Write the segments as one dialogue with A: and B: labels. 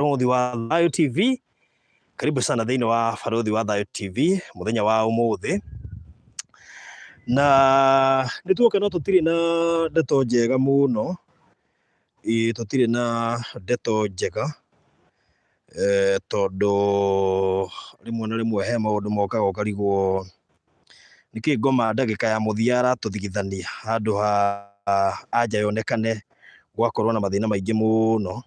A: Barodhi wa Thayo TV, karibu sana thĩinĩ wa Barodhi wa Thayo TV muthenya wa umuthi, na nĩtuoka no tũtirĩ na ndeto njega mũno, tũtirĩ na ndeto njega tondũ rĩmwe na rĩmwe he maũndũ mokaga ũkarigwo nĩkĩ ngoma ndagĩka ya mũthia aratũthigithania handũ ha anja yonekane gwakorwo na mathĩna maingĩ mũno,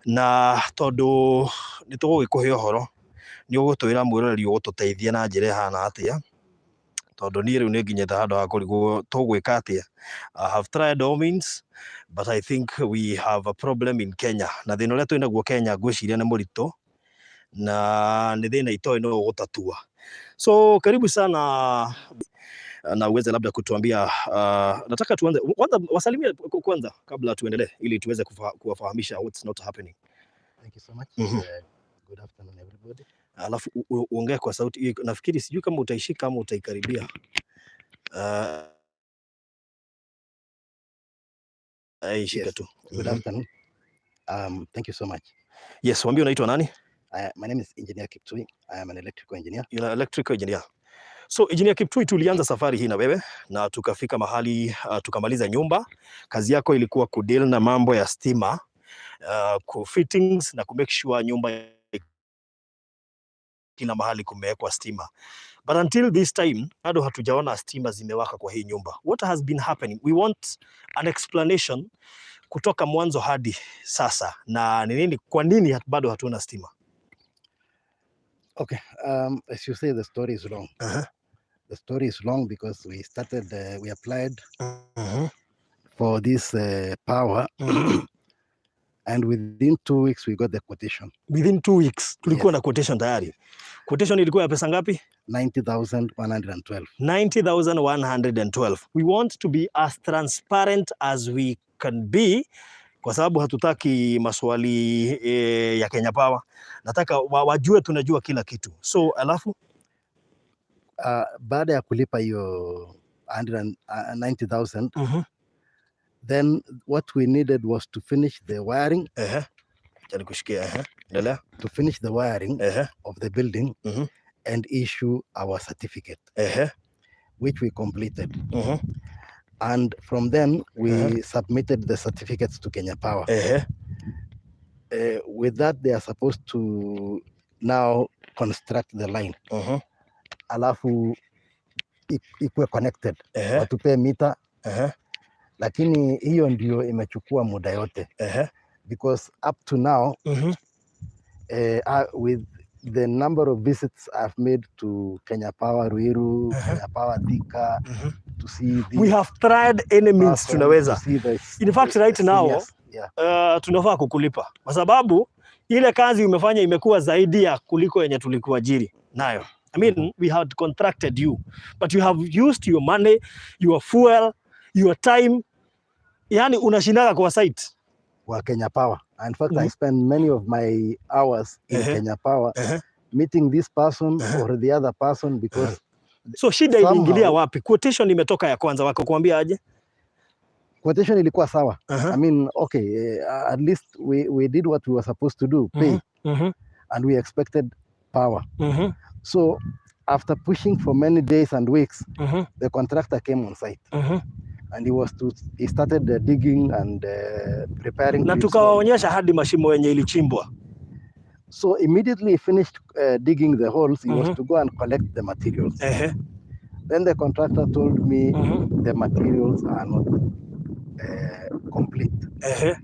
A: na tondũ nĩtũgũgĩkũhe ũhoro nĩ ũgũtwĩra mwĩroreri ũgũtũteithia na njĩra ĩhana atĩa, tondũ niĩ rĩu nĩnginyĩte handũ ha kũrigwo tũgwĩka atĩa. I have tried all means but I think we have a problem in Kenya, na thĩna ũrĩa twĩ naguo Kenya ngwĩciria nĩ mũritũ na nĩ thĩna itoĩ no ũgũtatua. So karibu sana na uweze labda kutuambia, nataka tuanze kwanza, wasalimie kwanza kabla tuendelee ili tuweze kuwafahamisha what's not happening.
B: Thank you so much. Good afternoon everybody.
A: Alafu uongee kwa sauti, nafikiri sijui kama utaishika ama utaikaribia. Aishika tu.
B: Good afternoon. Thank you so much.
A: Yes, waambie unaitwa nani?
B: My name is Engineer Kiptui. I am an electrical engineer.
A: You're an electrical engineer. So Engineer Kiptui, tulianza safari hii na wewe na tukafika mahali tukamaliza nyumba. Kazi yako ilikuwa kudeal na mambo ya stima, ku fittings na ku make sure nyumba kila mahali kumewekwa stima. But until this time bado hatujaona stima zimewaka kwa hii nyumba. What has been happening? We want an explanation kutoka mwanzo hadi sasa, na ni nini, kwa nini bado hatuna stima?
B: Okay, as you say, the story is long. The story is long because we started, we applied for this power and within 2 weeks we got the quotation.
A: Within 2 weeks tulikuwa na quotation tayari. Quotation ilikuwa ya pesa ngapi?
B: 90,112.
A: 90,112. We want to be as transparent as we can be, kwa sababu hatutaki maswali ya Kenya Power. Nataka wajue tunajua kila kitu. So alafu
B: baada ya kulipa hiyo 190,000, then what we needed was to finish the wiring. To finish the wiring of the building and issue our certificate, which we completed. And from then we submitted the certificates to Kenya Power. With that, they are supposed to now construct the line. Alafu ikuwe connected, watupe mita. Lakini hiyo ndio imechukua muda yote. Because up to now, with the number of visits I've made to Kenya Power Ruiru, Kenya Power Thika, to see the,
A: we have tried any means tunaweza. In fact right now, tunafaa kukulipa kwa sababu ile kazi umefanya imekuwa zaidi ya kuliko yenye tulikuajiri nayo. I mean, we had contracted you, but you have used your money, your fuel, your time. Yani unashindaga kwa site
B: wa Kenya Power. In fact, I spend many of my hours in Kenya Power meeting this person or the other person because
A: so shida iliingilia wapi? Quotation imetoka ya kwanza, wako kuambia aje?
B: Quotation ilikuwa sawa. I mean, okay, at least we did what we were supposed to do, pay. And we expected power. So after pushing for many days and weeks, the contractor came on site. And he started digging and preparing.
A: Na tukawaonyesha hadi mashimo yenye ilichimbwa.
B: So immediately he finished digging the holes, he was to go and collect the materials. Then the contractor told me the materials are not complete.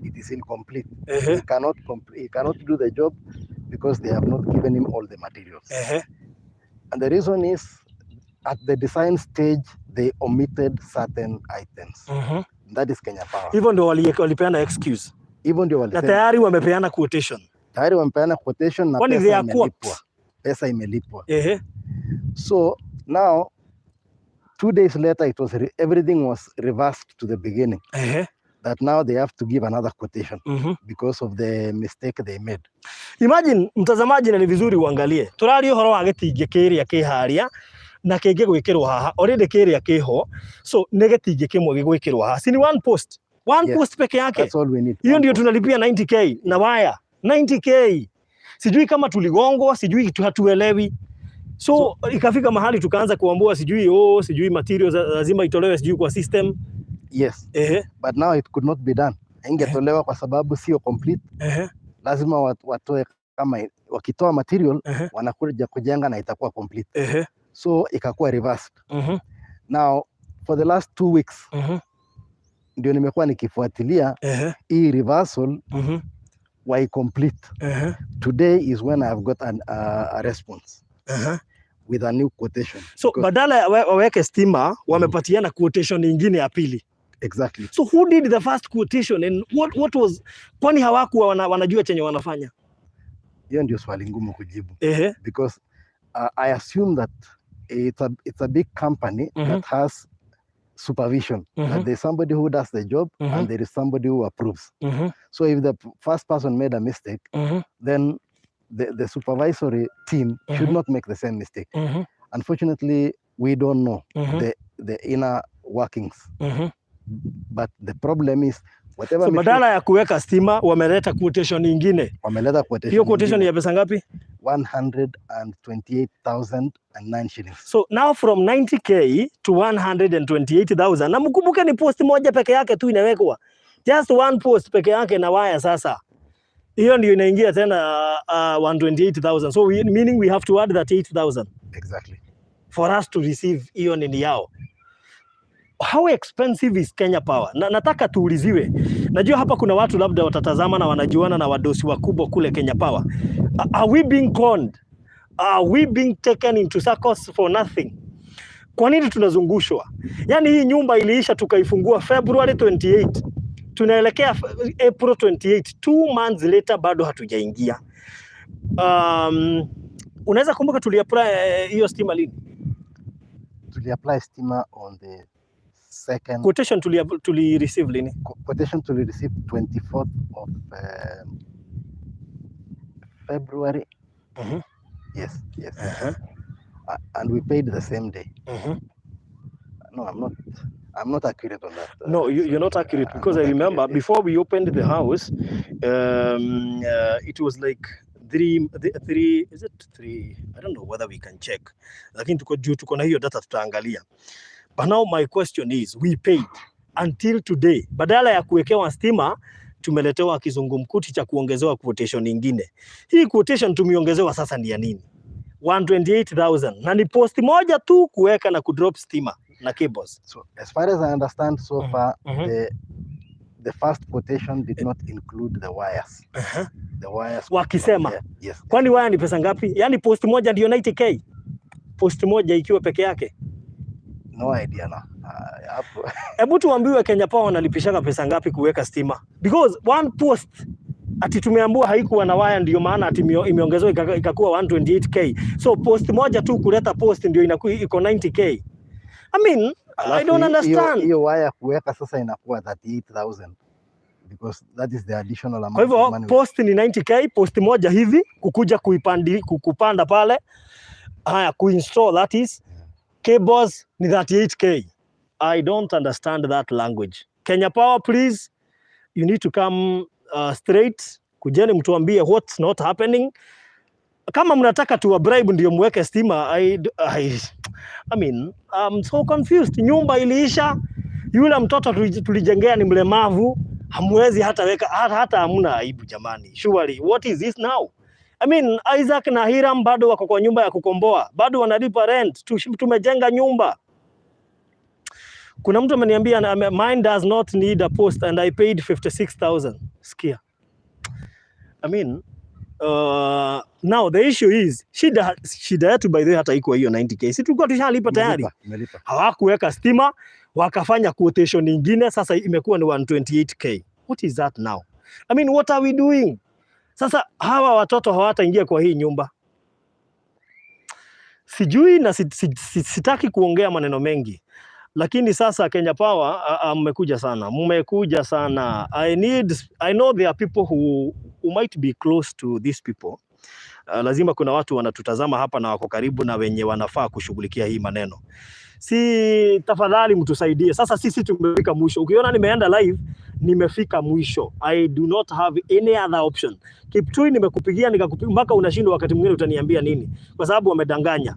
B: It is incomplete. He cannot do the job because they have not given him all the materials. And the reason is, at the design stage, they omitted certain items. That is Kenya Power.
A: Even though walipeana excuse.
B: Even though
A: na tayari wamepeana quotation.
B: Tayari wamepeana quotation na pesa imelipwa. So now 2 days later everything was reversed to the beginning. That now they have to give another quotation because of the mistake they made.
A: Imagine mtazamaji, na ni vizuri uangalie. Turari uhoro wa gitingi kiria kiharia na kenge gwikirwo haha, already kiria kiho, so ne gitingi kimwe gwikirwo haha. Si ni one post. Post peke yake.
B: That's all we need.
A: Hiyo ndio tunalipia 90k na waya. 90k. Sijui kama tuligongwa, sijui hatuelewi. So ikafika mahali tukaanza kuambua sijui materials lazima itolewe sijui kwa system.
B: Yes. But now it could not be done. Ingetolewa kwa sababu sio complete. Lazima watoe, kama wakitoa material wanakuja kujenga na itakuwa complete. So ikakuwa reversed. Now for the last 2 weeks ndio nimekuwa nikifuatilia hii reversal why complete. Today is when I have got a response with a new quotation.
A: So badala ya waweke stima wamepatiana quotation nyingine ya pili.
B: Exactly.
A: So who did the first quotation and what was, kwani hawakuwa wanajua chenye wanafanya?
B: Hiyo ndio swali ngumu kujibu. Because I assume that it's a big company that has supervision. That there's somebody who does the job and there is somebody who approves. So if the first person made a mistake, then the supervisory team should not make the same mistake. Unfortunately, we don't know the inner workings. But the problem is whatever.
A: So badala ya kuweka stima wameleta quotation nyingine.
B: Wameleta quotation.
A: Hiyo quotation ya pesa ngapi?
B: 128,009 shillings.
A: So now from 90k to 128,000. Na mkumbuke ni post moja peke yake tu inawekwa. Just one post peke yake na waya sasa. Hiyo ndio inaingia tena 128,000. So meaning we have to add that 8,000.
B: Exactly.
A: For us to receive hiyo nini yao. How expensive is Kenya Power? Nataka tuuliziwe. Najua hapa kuna watu labda watatazama na wanajuana na wadosi wakubwa kule Kenya Power. Are we being conned? Are we being taken into circles for nothing? Kwa nini tunazungushwa? Yaani hii nyumba iliisha tukaifungua February 28. Tunaelekea April 28. 2 months later bado hatujaingia. Unaweza kumbuka tuliapply hiyo stima lini?
B: Tuliapply stima on the second.
A: Quotation tuli receive lini?
B: Quotation tuli receive 24th of February. Yes. And we paid the same day. No, I'm not accurate on that.
A: No, you're not accurate because I remember before we opened the house, it was like three, is it 3? I don't know whether we can check. Lakini tuko na hiyo data tutaangalia. But now my question is, we paid until today. Badala ya kuwekewa stima, tumeletewa kizungumkuti cha kuongezewa quotation nyingine. Hii quotation tumeongezewa sasa ni ya nini? 128,000. Na ni post moja tu kuweka na kudrop stima na cables.
B: So as far as I understand so far, the first quotation did not include the wires. The wires.
A: Wakisema.
B: Yes.
A: Kwani wire ni pesa ngapi? Yaani post moja ndio 90k. Post moja ikiwa peke yake.
B: No idea na.
A: Hebu tuambiwe Kenya Power wanalipishaka pesa ngapi kuweka stima? Because one post ati tumeambiwa haikuwa na wire ndio maana ati imeongezewa ikakuwa 128k. So post moja tu kuleta post ndio inakuwa iko 90k. I mean, I don't understand.
B: Hiyo wire kuweka sasa inakuwa 38,000 because that is the additional amount.
A: Kwa hivyo post ni 90k, post moja hivi kukuja kupanda pale. Haya kuinstall, that is cables ni 38k. I don't understand that language. Kenya Power, please, you need to come straight. Kujeni mtuambie what's not happening. Kama mnataka tuwa bribe ndio muweke stima, I mean, I'm so confused. Nyumba iliisha, yule mtoto tulijengea ni mlemavu, hamwezi hata weka, hata hamuna aibu jamani. Surely, what is this now? I mean, Isaac na Hiram bado wako kwa nyumba ya kukomboa, bado wanalipa rent, tumejenga nyumba. Kuna mtu ameniambia mine does not need a post and I paid 56,000. Sikia. I mean, now the issue is shida yetu by the way hata iko hiyo 90k. Si tulikuwa tushalipa tayari. Hawakuweka stima, wakafanya quotation nyingine, sasa imekuwa ni 128k. What is that now? I mean, what are we doing? Sasa hawa watoto hawataingia kwa hii nyumba. Sijui na sitaki kuongea maneno mengi. Lakini sasa Kenya Power mmekuja sana. I know there are people who might be close to these people. lazima kuna watu wanatutazama hapa na wako karibu na wenye wanafaa kushughulikia hii maneno. Si tafadhali mtusaidie. Sasa sisi tumefika mwisho. Ukiona nimeenda live, nimefika mwisho. I do not have any other option. Kiptui nimekupigia nikakupigia mpaka unashindwa, wakati mwingine utaniambia nini? Kwa sababu wamedanganya.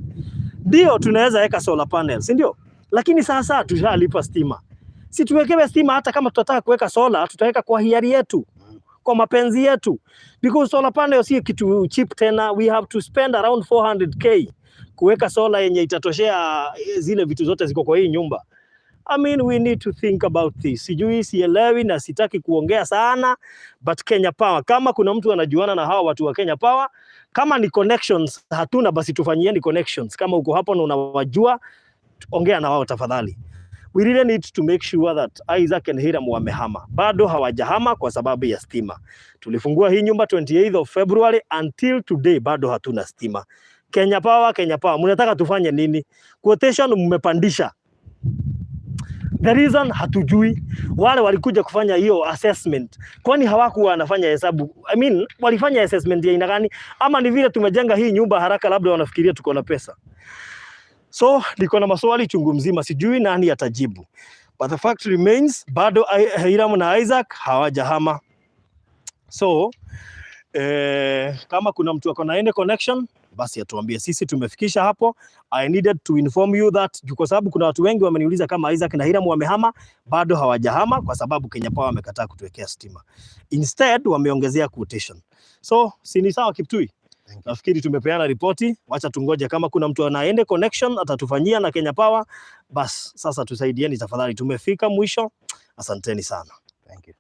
A: Ndio tunaweza weka solar panels, si ndio? Lakini sasa tushalipa stima. Si tuwekewe stima, hata kama tutataka kuweka solar, tutaweka kwa hiari yetu, kwa mapenzi yetu. Because solar panel si kitu cheap tena. We have to spend around 400k kuweka solar yenye itatoshea zile vitu zote ziko kwa hii nyumba. I mean, we need to think about this. Sijui, sielewi na sitaki kuongea sana, but Kenya Power, kama kuna mtu anajuana na hawa watu wa Kenya Power, kama ni connections hatuna, basi tufanyieni connections. Kama uko hapo na unawajua, ongea na wao tafadhali. We really need to make sure that Isaac and Hiram wamehama. Bado hawajahama kwa sababu ya stima. Tulifungua hii nyumba 28th of February, until today bado hatuna stima. Kenya Power, mnataka tufanye nini? Quotation mmepandisha. The reason hatujui. Wale walikuja kufanya hiyo assessment, kwani hawakuwa wanafanya hesabu? I mean, walifanya assessment ya aina gani? Ama ni vile tumejenga hii nyumba haraka, labda wanafikiria tuko na pesa? So niko na maswali chungu mzima, sijui nani atajibu. But the fact remains, bado Hiram na Isaac hawajahama. So kama kuna mtu ako na any connection, basi atuambie. Sisi tumefikisha hapo. I needed to inform you that, kwa sababu kuna watu wengi wameniuliza kama Isaac na Hiram wamehama. Bado hawajahama kwa sababu Kenya Power wamekataa kutuwekea stima. Instead wameongezea quotation. So si ni sawa Kiptui? Nafikiri tumepeana ripoti. Wacha tungoje kama kuna mtu anaende connection atatufanyia na Kenya Power. Bas sasa tusaidieni tafadhali, tumefika mwisho. Asanteni sana.
B: Thank you.